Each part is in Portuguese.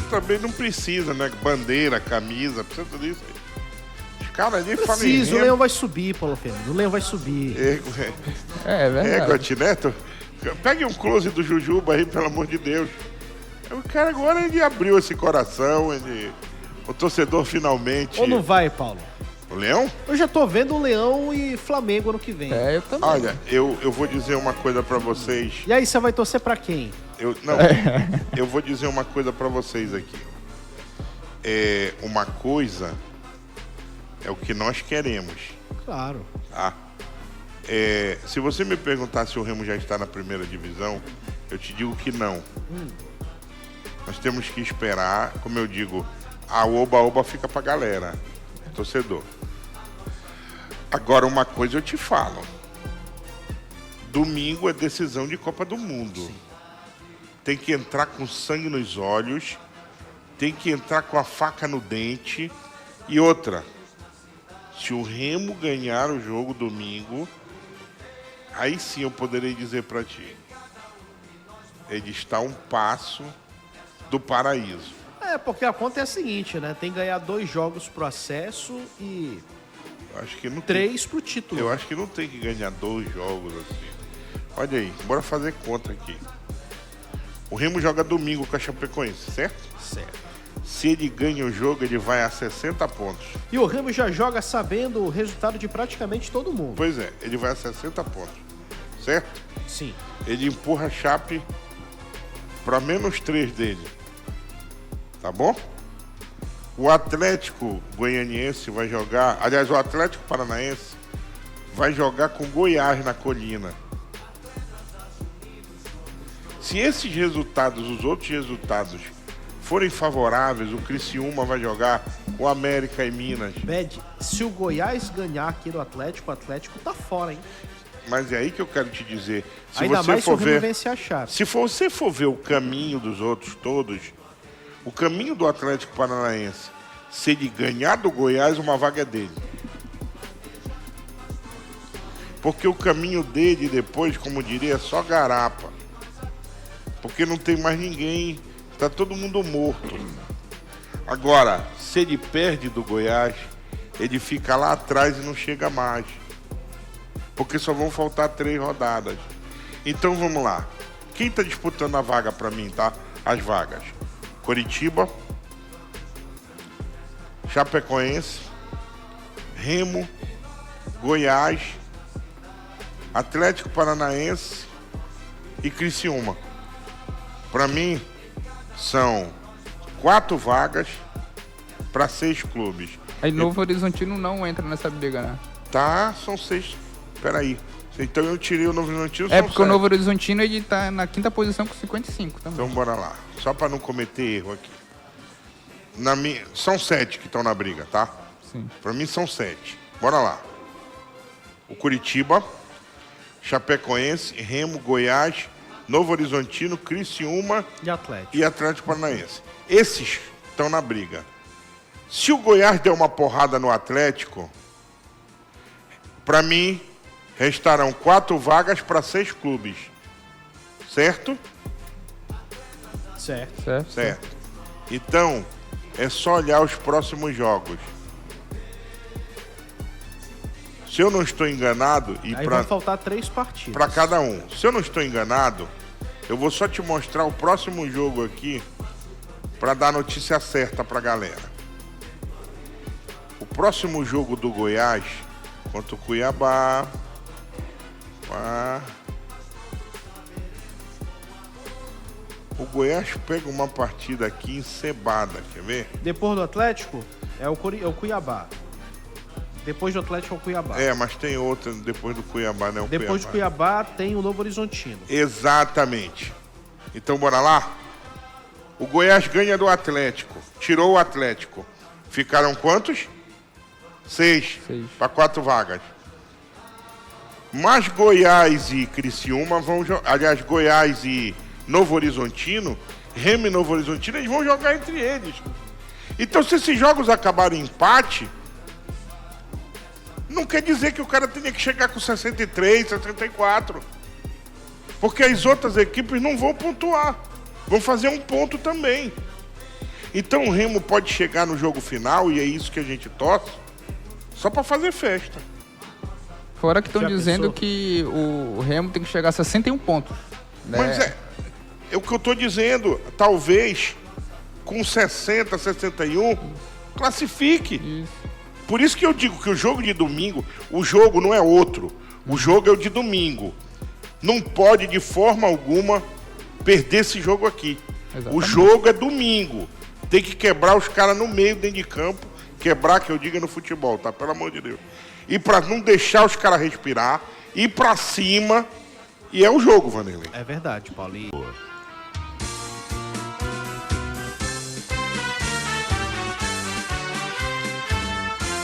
também não precisa, né? Bandeira, camisa, precisa tudo isso aí. Os caras ali falam em Precisa, o remo. Leão vai subir, Paulo Fernando. O Leão vai subir. É verdade. Égua, Neto. Pegue um close do Jujuba aí, pelo amor de Deus. O cara agora ele abriu esse coração, o torcedor finalmente... Ou não vai, Paulo? O Leão? Eu já tô vendo o Leão e Flamengo ano que vem. Eu também. Olha, eu vou dizer uma coisa pra vocês. E aí, você vai torcer pra quem? Eu vou dizer uma coisa pra vocês aqui. Uma coisa é o que nós queremos. Claro. Tá? Se você me perguntar se o Remo já está na primeira divisão, eu te digo que não. Nós temos que esperar, como eu digo, a oba-oba fica pra galera, torcedor. Agora, uma coisa eu te falo. Domingo é decisão de Copa do Mundo. Sim. Tem que entrar com sangue nos olhos, tem que entrar com a faca no dente. E outra, se o Remo ganhar o jogo domingo, aí sim eu poderei dizer pra ti. Ele está a um passo do paraíso. Porque a conta é a seguinte, né? Tem que ganhar 2 jogos pro acesso e Acho que não 3 pro título. Eu acho que não tem que ganhar 2 jogos assim. Olha aí, bora fazer conta aqui. O Remo joga domingo com a Chapecoense, certo? Certo. Se ele ganha o jogo, ele vai a 60 pontos. E o Remo já joga sabendo o resultado de praticamente todo mundo. Pois é, ele vai a 60 pontos, certo? Sim. Ele empurra a Chape para -3 dele. Tá bom? O Atlético Goianiense vai jogar... Aliás, o Atlético Paranaense vai jogar com Goiás na Colina. Se esses resultados, os outros resultados, forem favoráveis, o Criciúma vai jogar com América e Minas. Bed, se o Goiás ganhar aqui no Atlético, o Atlético tá fora, hein? Mas é aí que eu quero te dizer. Se ainda você mais for se o Remo ver, vencer a Chape. se você for ver o caminho dos outros todos, o caminho do Atlético Paranaense, se ele ganhar do Goiás, uma vaga é dele. Porque o caminho dele depois, como diria, é só garapa. Porque não tem mais ninguém, está todo mundo morto. Agora, se ele perde do Goiás, ele fica lá atrás e não chega mais. Porque só vão faltar 3 rodadas. Então vamos lá. Quem está disputando a vaga para mim, tá? As vagas. Coritiba, Chapecoense, Remo, Goiás, Atlético Paranaense e Criciúma. Para mim, são 4 vagas para 6 clubes. Aí Novo Horizontino não entra nessa briga, né? Tá, são 6. Peraí. Então eu tirei o Novo Horizontino. É porque o Novo Horizontino ele tá na 5ª posição com 55 também. Então bora lá. Só para não cometer erro aqui. São 7 que estão na briga, tá? Sim. Para mim são 7. Bora lá. O Curitiba, Chapecoense, Remo, Goiás, Novo Horizontino, Criciúma E Atlético Paranaense. Esses estão na briga. Se o Goiás der uma porrada no Atlético, para mim, restarão 4 vagas para 6 clubes. Certo? Certo. Certo. Então, é só olhar os próximos jogos. Se eu não estou enganado... Aí vai faltar 3 partidas. Para cada um. Se eu não estou enganado, eu vou só te mostrar o próximo jogo aqui para dar a notícia certa para a galera. O próximo jogo do Goiás contra o Cuiabá. O Goiás pega uma partida aqui encebada, quer ver? Depois do Atlético, é o Cuiabá. Depois do Atlético é o Cuiabá. Mas tem outra depois do Cuiabá, né? Depois do Cuiabá tem o Novo Horizontino. Exatamente. Então bora lá? O Goiás ganha do Atlético. Tirou o Atlético. Ficaram quantos? 6. Para 4 vagas. Mas Goiás e Criciúma vão jogar. Aliás, Goiás e Novo Horizontino, Remo e Novo Horizontino, eles vão jogar entre eles. Então, se esses jogos acabarem em empate, não quer dizer que o cara tenha que chegar com 63, 64. Porque as outras equipes não vão pontuar. Vão fazer um ponto também. Então o Remo pode chegar no jogo final, e é isso que a gente torce, só para fazer festa. Fora que estão Já dizendo pensou? que o Remo tem que chegar a 61 pontos. Né? Mas é o que eu tô dizendo, talvez com 60, 61, classifique. Isso. Por isso que eu digo que o jogo de domingo, o jogo não é outro, o jogo é o de domingo. Não pode de forma alguma perder esse jogo aqui. Exatamente. O jogo é domingo. Tem que quebrar os caras no meio, dentro de campo. Quebrar, que eu diga, no futebol, tá? Pelo amor de Deus. E pra não deixar os caras respirar, ir pra cima. E é o jogo, Vanderlei. É verdade, Paulinho.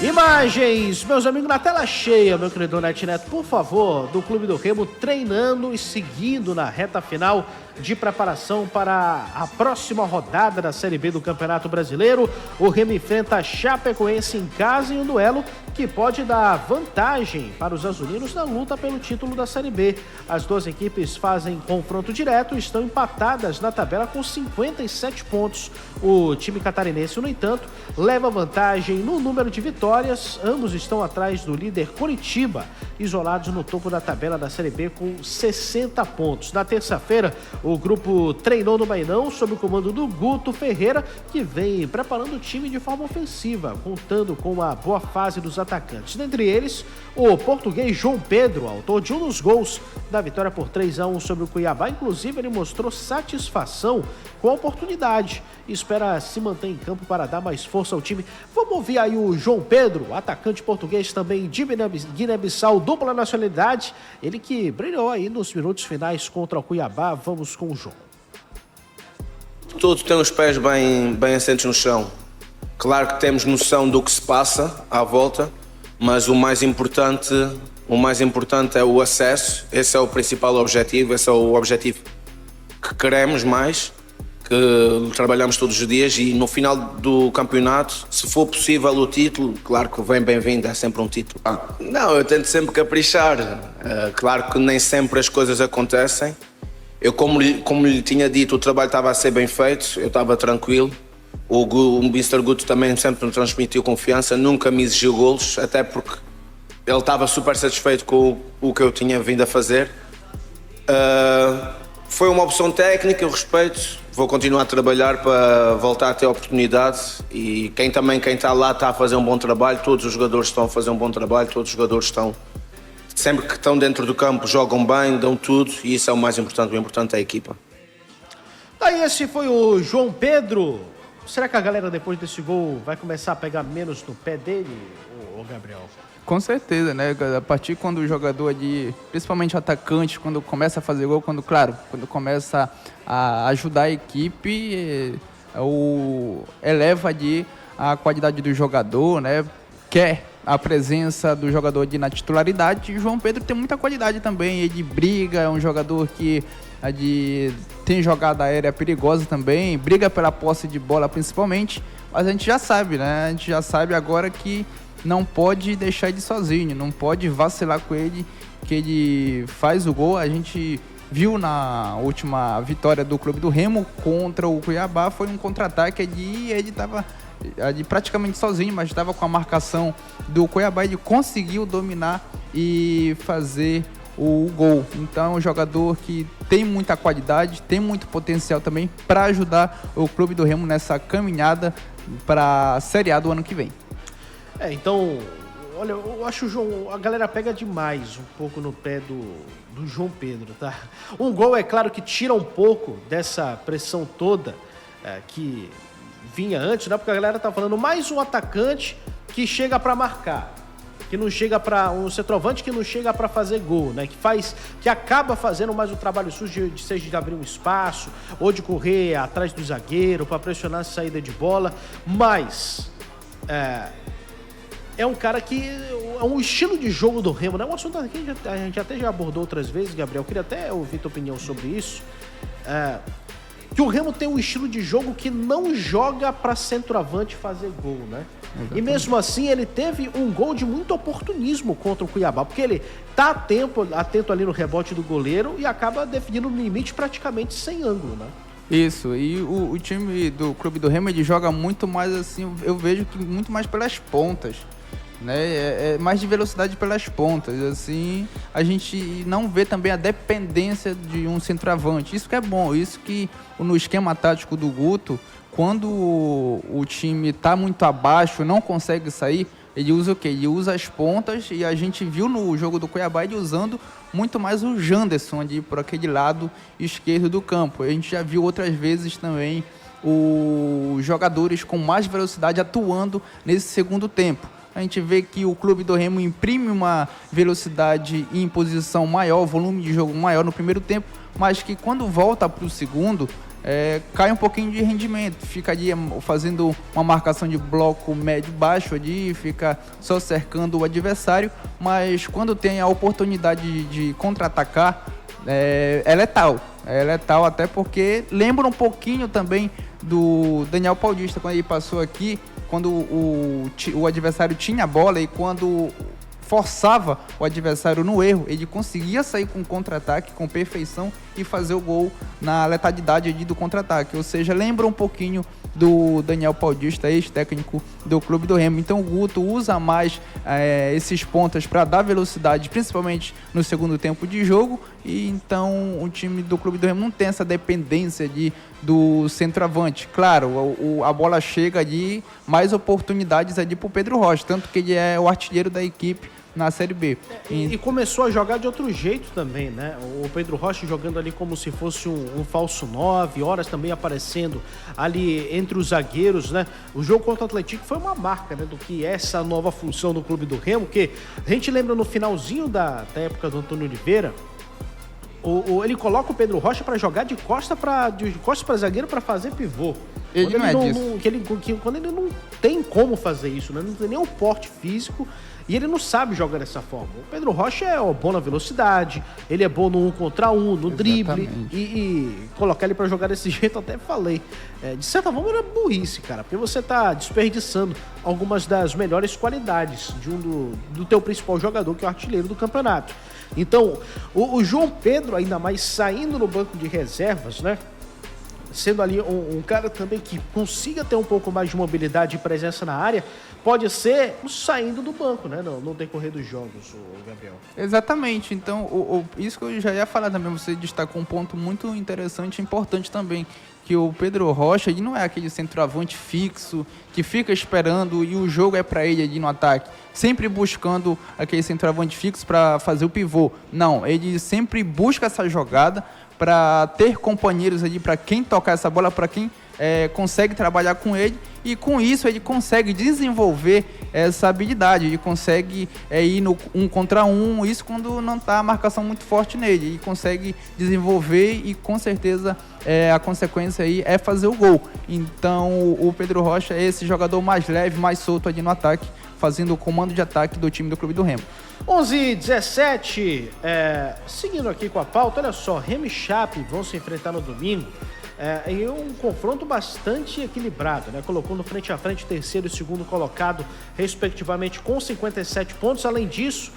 Imagens, meus amigos, na tela cheia, meu querido NetNet, por favor, do Clube do Remo treinando e seguindo na reta final de preparação para a próxima rodada da Série B do Campeonato Brasileiro. O Remo enfrenta a Chapecoense em casa em um duelo que pode dar vantagem para os azulinos na luta pelo título da Série B. As duas equipes fazem confronto direto e estão empatadas na tabela com 57 pontos. O time catarinense, no entanto, leva vantagem no número de vitórias. Ambos estão atrás do líder Coritiba, isolados no topo da tabela da Série B com 60 pontos. Na terça-feira, o grupo treinou no Bainão sob o comando do Guto Ferreira, que vem preparando o time de forma ofensiva, contando com a boa fase dos atacantes. Dentre eles, o português João Pedro, autor de um dos gols da vitória por 3-1 sobre o Cuiabá. Inclusive, ele mostrou satisfação com a oportunidade e espera se manter em campo para dar mais força ao time. Vamos ouvir aí o João Pedro, atacante português também de Guiné-Bissau, dupla nacionalidade. Ele que brilhou aí nos minutos finais contra o Cuiabá. Vamos com o João. Todos têm os pés bem assentes no chão. Claro que temos noção do que se passa à volta, mas o mais importante é o acesso. Esse é o principal objetivo, esse é o objetivo que queremos mais, que trabalhamos todos os dias, e no final do campeonato, se for possível o título, claro que vem bem-vindo, é sempre um título. Não, eu tento sempre caprichar. Claro que nem sempre as coisas acontecem. Eu, como lhe tinha dito, o trabalho estava a ser bem feito, eu estava tranquilo. O Mr. Guto também sempre me transmitiu confiança, nunca me exigiu golos, até porque ele estava super satisfeito com o que eu tinha vindo a fazer. Foi uma opção técnica, eu respeito, vou continuar a trabalhar para voltar a ter oportunidade, e quem está lá está a fazer um bom trabalho, todos os jogadores estão a fazer um bom trabalho, todos os jogadores estão, sempre que estão dentro do campo, jogam bem, dão tudo, e isso é o mais importante, o importante é a equipa. Aí esse foi o João Pedro. Será que a galera depois desse gol vai começar a pegar menos no pé dele, ô Gabriel? Com certeza, né? A partir quando o jogador principalmente o atacante, quando começa a fazer gol, quando começa a ajudar a equipe, eleva a qualidade do jogador, né? Quer a presença do jogador na titularidade. E o João Pedro tem muita qualidade também, ele briga, é um jogador que tem jogada aérea perigosa também, briga pela posse de bola principalmente, mas a gente já sabe, né? A gente já sabe agora que não pode deixar ele sozinho, não pode vacilar com ele, que ele faz o gol. A gente viu na última vitória do Clube do Remo contra o Cuiabá, foi um contra-ataque e ele estava praticamente sozinho, mas estava com a marcação do Cuiabá, ele conseguiu dominar e fazer o gol. Então é um jogador que tem muita qualidade, tem muito potencial também para ajudar o Clube do Remo nessa caminhada para a Série A do ano que vem. Então, olha, eu acho a galera pega demais um pouco no pé do João Pedro, tá? Um gol, é claro, que tira um pouco dessa pressão toda que vinha antes, né? Porque a galera tá falando mais um atacante que chega para marcar, que não chega para um centroavante que não chega para fazer gol, né? Que acaba fazendo mais o trabalho sujo seja de abrir um espaço ou de correr atrás do zagueiro para pressionar a saída de bola, mas é um cara que é um estilo de jogo do Remo, né? Um assunto que a gente até já abordou outras vezes, Gabriel. Eu queria até ouvir tua opinião sobre isso. Que o Remo tem um estilo de jogo que não joga para centroavante fazer gol, né? Exatamente. E mesmo assim ele teve um gol de muito oportunismo contra o Cuiabá, porque ele tá atento ali no rebote do goleiro e acaba definindo no limite praticamente sem ângulo, né? Isso, e o time do Clube do Remo, ele joga muito mais assim, eu vejo que muito mais pelas pontas, né? É mais de velocidade pelas pontas, assim, a gente não vê também a dependência de um centroavante, isso que é bom, isso que no esquema tático do Guto, quando o time está muito abaixo, não consegue sair, ele usa o quê? Ele usa as pontas, e a gente viu no jogo do Cuiabá ele usando muito mais o Janderson ali por aquele lado esquerdo do campo. A gente já viu outras vezes também os jogadores com mais velocidade atuando nesse segundo tempo. A gente vê que o Clube do Remo imprime uma velocidade em posição maior, volume de jogo maior no primeiro tempo, mas que quando volta para o segundo, cai um pouquinho de rendimento, fica ali fazendo uma marcação de bloco médio-baixo ali, fica só cercando o adversário, mas quando tem a oportunidade de contra-atacar, é letal até porque lembra um pouquinho também do Daniel Paulista, quando ele passou aqui, quando o adversário tinha a bola e quando forçava o adversário no erro, ele conseguia sair com contra-ataque, com perfeição e fazer o gol na letalidade do contra-ataque. Ou seja, lembra um pouquinho do Daniel Paulista, ex-técnico do Clube do Remo. Então o Guto usa mais esses pontas para dar velocidade, principalmente no segundo tempo de jogo, e então o time do Clube do Remo não tem essa dependência do centroavante. Claro, a bola chega ali, mais oportunidades ali para o Pedro Rocha, tanto que ele é o artilheiro da equipe na Série B. E começou a jogar de outro jeito também, né? O Pedro Rocha jogando ali como se fosse um falso 9, horas também aparecendo ali entre os zagueiros, né? O jogo contra o Atlético foi uma marca, né, do que é essa nova função do Clube do Remo, que a gente lembra no finalzinho da época do Antônio Oliveira, ele coloca o Pedro Rocha para jogar de costa para zagueiro para fazer pivô. Quando ele não tem como fazer isso, né? Não tem nem o porte físico e ele não sabe jogar dessa forma. O Pedro Rocha é bom na velocidade, ele é bom no 1 contra 1, no drible, e colocar ele para jogar desse jeito, até falei. De certa forma era burrice, cara, porque você tá desperdiçando algumas das melhores qualidades do teu principal jogador, que é o artilheiro do campeonato. Então, o João Pedro, ainda mais saindo no banco de reservas, né? Sendo ali um cara também que consiga ter um pouco mais de mobilidade e presença na área, pode ser saindo do banco, né? No decorrer dos jogos, o Gabriel. Exatamente. Então, isso que eu já ia falar também, você destacou um ponto muito interessante e importante também, que o Pedro Rocha, ele não é aquele centroavante fixo, que fica esperando e o jogo é para ele ali no ataque, sempre buscando aquele centroavante fixo para fazer o pivô. Não, ele sempre busca essa jogada para ter companheiros ali, para quem tocar essa bola, para quem consegue trabalhar com ele, e com isso ele consegue desenvolver essa habilidade, ele consegue ir no 1 contra 1, isso quando não está a marcação muito forte nele, ele consegue desenvolver e com certeza a consequência aí é fazer o gol. Então o Pedro Rocha é esse jogador mais leve, mais solto ali no ataque, fazendo o comando de ataque do time do Clube do Remo. 11h17, seguindo aqui com a pauta, olha só, Remo e Chape vão se enfrentar no domingo em um confronto bastante equilibrado, né? Colocando frente a frente terceiro e segundo colocado, respectivamente, com 57 pontos. Além disso,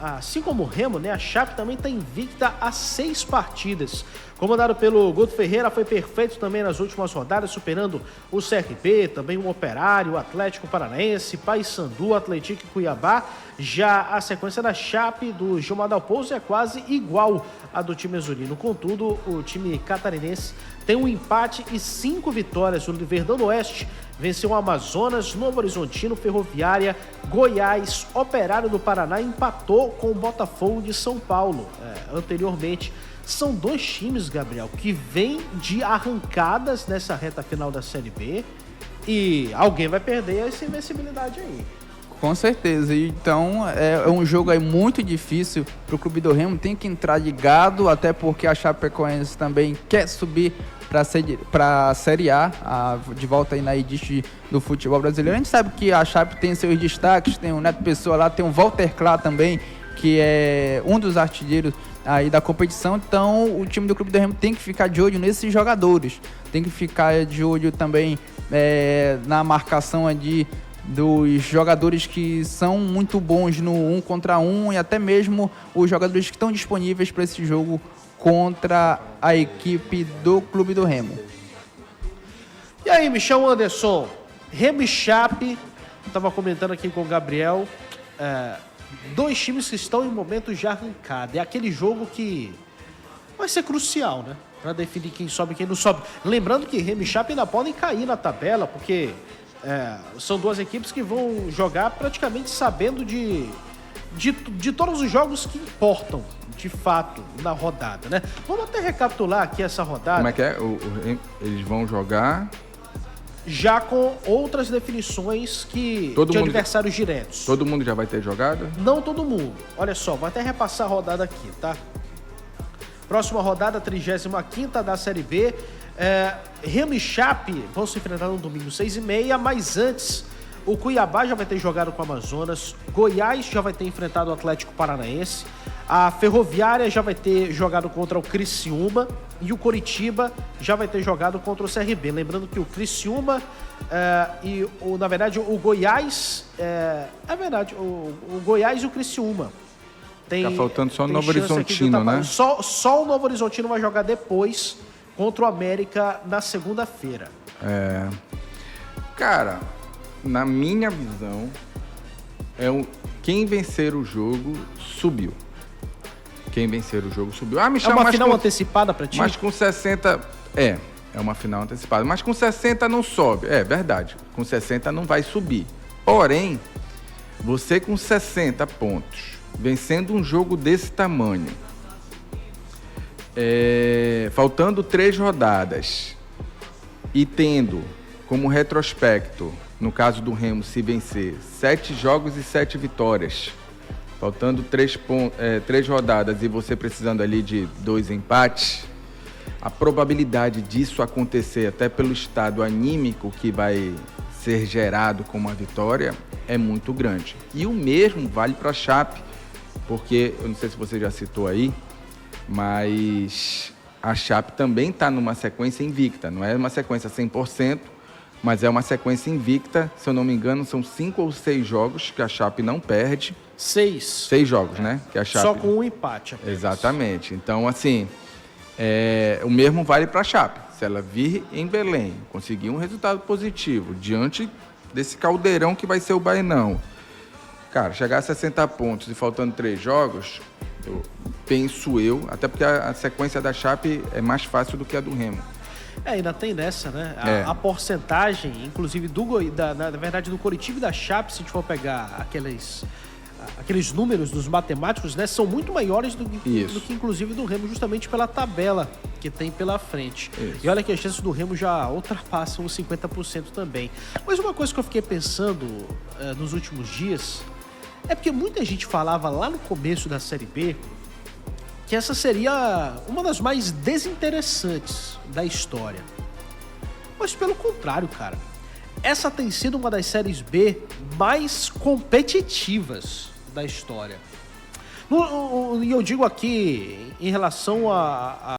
assim como o Remo, né, a Chape também está invicta a 6 partidas. Comandado pelo Guto Ferreira, foi perfeito também nas últimas rodadas, superando o CRB, também o Operário, o Atlético Paranaense, Paysandu, Atlético e Cuiabá. Já a sequência da Chape do Gilmar Dalpozo é quase igual à do time azulino. Contudo, o time catarinense tem um empate e 5 vitórias. O Verdão do Oeste venceu o Amazonas, Novo Horizontino, Ferroviária, Goiás, Operário do Paraná e empatou com o Botafogo de São Paulo. Anteriormente, são 2 times, Gabriel, que vêm de arrancadas nessa reta final da Série B, e alguém vai perder essa invencibilidade aí. Com certeza, então é um jogo aí muito difícil para o Clube do Remo, tem que entrar ligado, até porque a Chapecoense também quer subir para a Série A, de volta aí na elite do futebol brasileiro. A gente sabe que a Chape tem seus destaques, tem o Neto Pessoa lá, tem o Walter Klá também, que é um dos artilheiros aí da competição. Então o time do Clube do Remo tem que ficar de olho nesses jogadores, tem que ficar de olho também na marcação ali dos jogadores que são muito bons no 1 contra 1 e até mesmo os jogadores que estão disponíveis para esse jogo contra a equipe do Clube do Remo. E aí, Michel Anderson, Remo e Chape, estava comentando aqui com o Gabriel, dois times que estão em momentos de arrancada. É aquele jogo que vai ser crucial, né? Para definir quem sobe e quem não sobe. Lembrando que Remo e Chape ainda podem cair na tabela, porque são duas equipes que vão jogar praticamente sabendo de todos os jogos que importam, de fato, na rodada, né? Vamos até recapitular aqui essa rodada. Como é que é? Eles vão jogar... Já com outras definições de adversários diretos. Todo mundo já vai ter jogado? Não todo mundo. Olha só, vou até repassar a rodada aqui, tá? Próxima rodada, 35ª da Série B. Remo e Chape vão se enfrentar no domingo 6h30, mas antes o Cuiabá já vai ter jogado com o Amazonas, Goiás já vai ter enfrentado o Atlético Paranaense, a Ferroviária já vai ter jogado contra o Criciúma e o Coritiba já vai ter jogado contra o CRB. Lembrando que o Criciúma na verdade, o Goiás... o Goiás e o Criciúma. Tá faltando só o Novo Horizontino, né? Só o Novo Horizontino vai jogar depois contra o América na segunda-feira. Cara, na minha visão, quem vencer o jogo subiu. Quem vencer o jogo subiu. Michel, uma final antecipada pra ti? Mas com 60... É uma final antecipada. Mas com 60 não sobe. É verdade. Com 60 não vai subir. Porém, você com 60 pontos, vencendo um jogo desse tamanho, faltando 3 rodadas e tendo como retrospecto, no caso do Remo, se vencer 7 jogos e 7 vitórias, faltando 3 rodadas e você precisando ali de 2 empates, a probabilidade disso acontecer, até pelo estado anímico que vai ser gerado com uma vitória, é muito grande. E o mesmo vale para a Chape, porque, eu não sei se você já citou aí, mas a Chape também está numa sequência invicta. Não é uma sequência 100%, mas é uma sequência invicta. Se eu não me engano, são 5 ou 6 jogos que a Chape não perde. 6 jogos, né? Que a Chape... Só com um empate apenas. Exatamente. Então, assim, o mesmo vale para a Chape. Se ela vir em Belém, conseguir um resultado positivo diante desse caldeirão que vai ser o Baenão, cara, chegar a 60 pontos e faltando 3 jogos, penso eu, até porque a sequência da Chape é mais fácil do que a do Remo. Ainda tem nessa, né? A porcentagem, inclusive, na verdade, do Coritiba e da Chape, se a gente for pegar aqueles números dos matemáticos, né, são muito maiores do que, inclusive, do Remo, justamente pela tabela que tem pela frente. Isso. E olha que as chances do Remo já ultrapassam os 50% também. Mas uma coisa que eu fiquei pensando nos últimos dias é porque muita gente falava lá no começo da Série B que essa seria uma das mais desinteressantes da história. Mas pelo contrário, cara, essa tem sido uma das séries B mais competitivas da história. E eu digo aqui em relação a